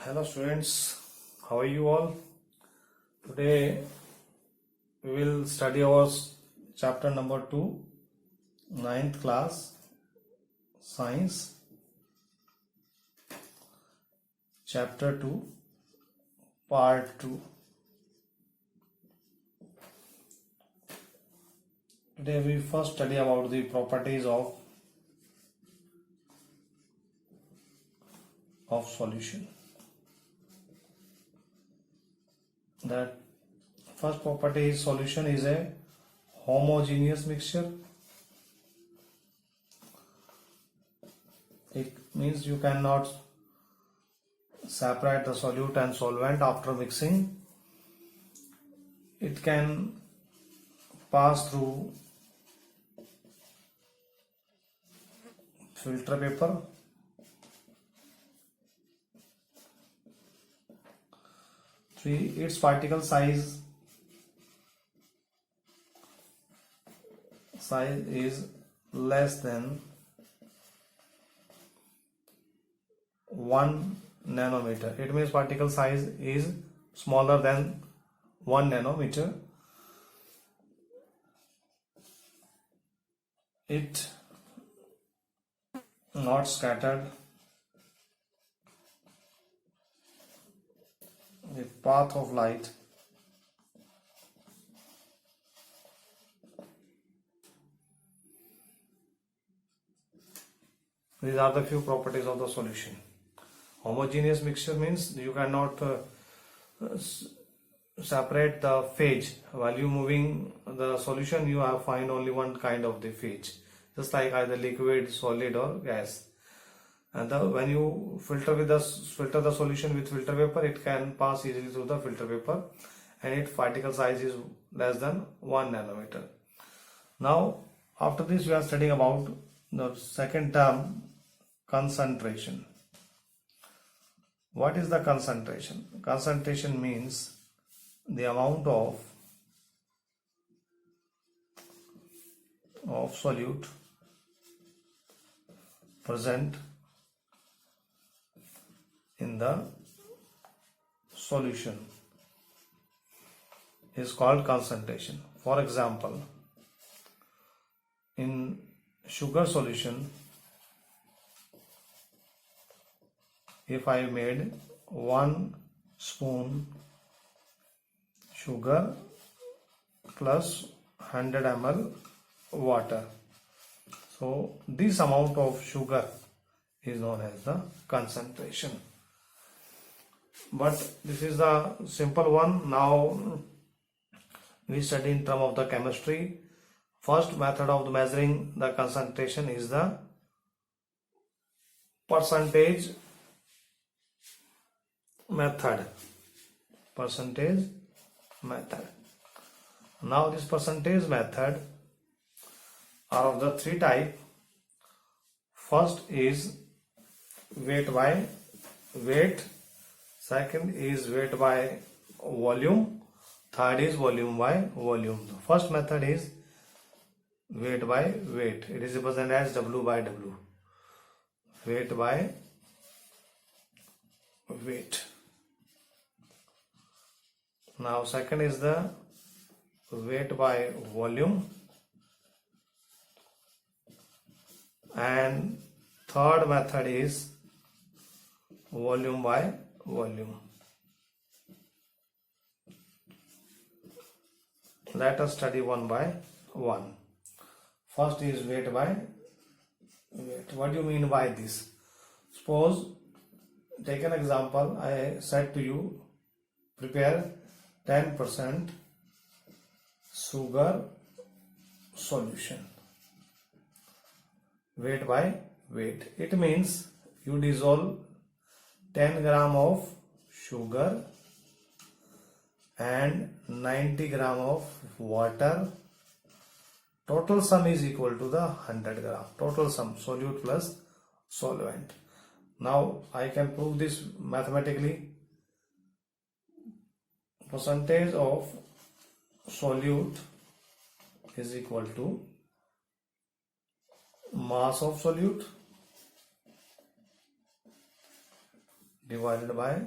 Hello students, how are you all? Today we will study our chapter number 2, ninth class, Science, chapter 2, part 2. Today we first study about the properties of solution. That first property is solution is a homogeneous mixture. It means you cannot separate the solute and solvent after mixing. It can pass through filter paper, its particle size is less than 1 nanometer. It means particle size is smaller than 1 nanometer. It not scattered. The path of light these are the few properties of the solution. Homogeneous mixture means you cannot separate the phase. While you moving the solution, you have find only one kind of the phase, just like either liquid, solid or gas. And when you filter the solution with filter paper, it can pass easily through the filter paper, and its particle size is less than 1 nanometer. Now, after this, we are studying about the second term, concentration. What is the concentration? Concentration means the amount of solute present in the solution is called concentration. For example, in sugar solution, if I made 1 spoon sugar plus 100 ml water, so this amount of sugar is known as the concentration. But this is the simple one. Now we study in terms of the chemistry. First method of measuring the concentration is the percentage method. Now this percentage method are of the 3 types. First is weight by weight, second is weight by volume, third is volume by volume. The first method is weight by weight. It is represented as W by W. Weight by weight. Now second is the weight by volume, and third method is volume by volume. Let us study one by one. First is weight by weight. What do you mean by this? Suppose, take an example. I said to you, prepare 10% sugar solution. Weight by weight. It means you dissolve 10 gram of sugar and 90 gram of water. Total sum is equal to the 100 gram. Total sum, solute plus solvent. Now I can prove this mathematically. Percentage of solute is equal to mass of solute divided by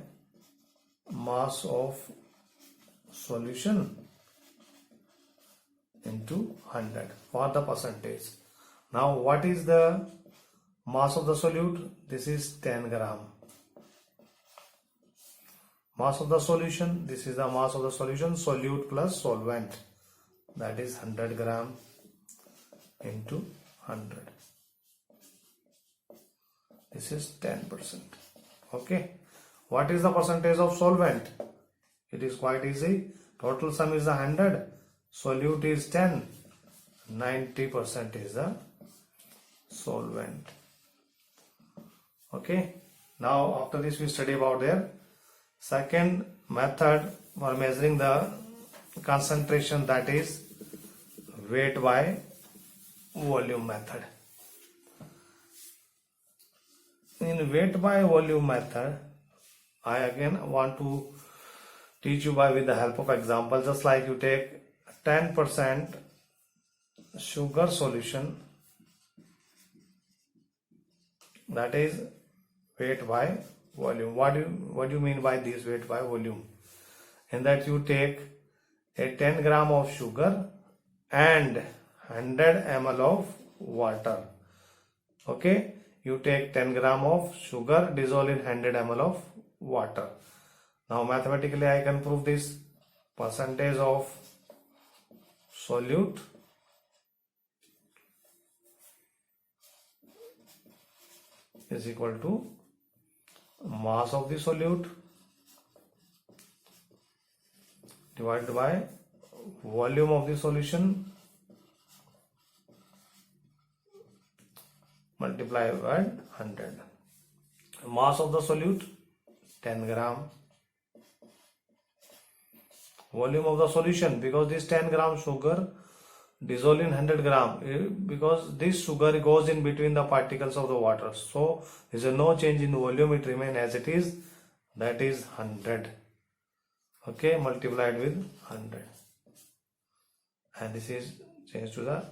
mass of solution into 100 for the percentage. Now what is the mass of the solute? This is 10 gram. Mass of the solution, this is the mass of the solution, solute plus solvent, that is 100 gram into 100. This is 10%. Okay. What is the percentage of solvent? It is quite easy. Total sum is 100. Solute is 10. 90% is the solvent. Okay. Now after this we study about their second method for measuring the concentration, that is weight by volume method. In weight by volume method, I again want to teach you with the help of example. Just like you take 10% sugar solution, that is weight by volume. What do you mean by this weight by volume? In that you take a 10 gram of sugar and 100 ml of water. Okay, you take 10 gram of sugar, dissolve in 100 ml of water. Now mathematically I can prove this. Percentage of solute is equal to mass of the solute divided by volume of the solution multiplied by 100. Mass of the solute 10 gram. Volume of the solution, because this 10 gram sugar dissolve in 100 gram, because this sugar goes in between the particles of the water, so there is no change in volume, it remains as it is, that is 100. Okay, multiplied with 100, and this is changed to the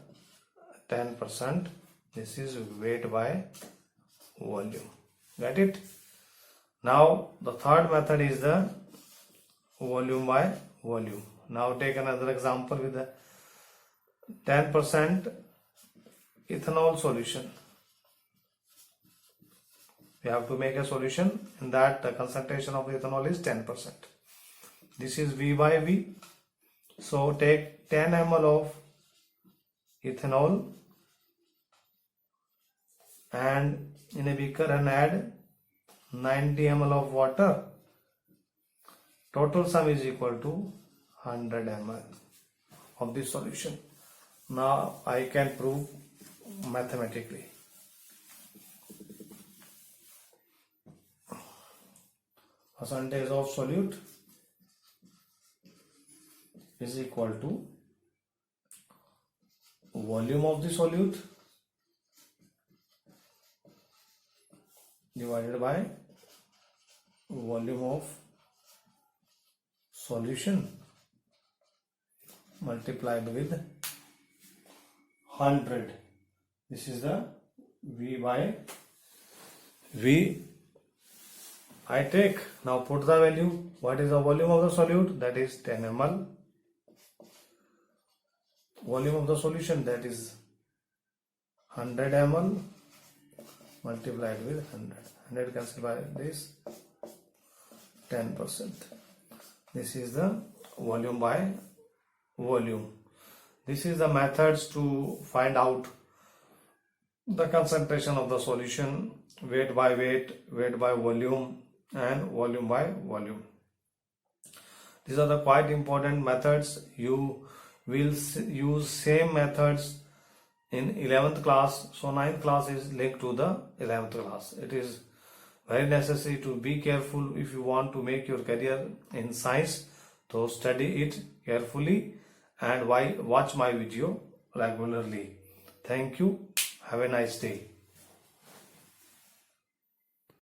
10%. This is weight by volume. Got it? Now the third method is the volume by volume. Now take another example with the 10% ethanol solution. We have to make a solution in that the concentration of the ethanol is 10%. This is V by V. So take 10 ml of ethanol and in a beaker and add 90 ml of water. Total sum is equal to 100 ml of this solution. Now I can prove mathematically. Percentage of solute is equal to volume of the solute divided by volume of solution multiplied with 100. This is the V by V. I take, now put the value. What is the volume of the solute? That is 10 ml. Volume of the solution, that is 100 ml multiplied with 100. 100 cancelled by this, 10%. This is the volume by volume. This is the methods to find out the concentration of the solution, weight by weight, weight by volume, and volume by volume. These are the quite important methods. You will use same methods in 11th class. So 9th class is linked to the 11th class. It is very necessary to be careful if you want to make your career in science. So study it carefully and watch my video regularly. Thank you. Have a nice day.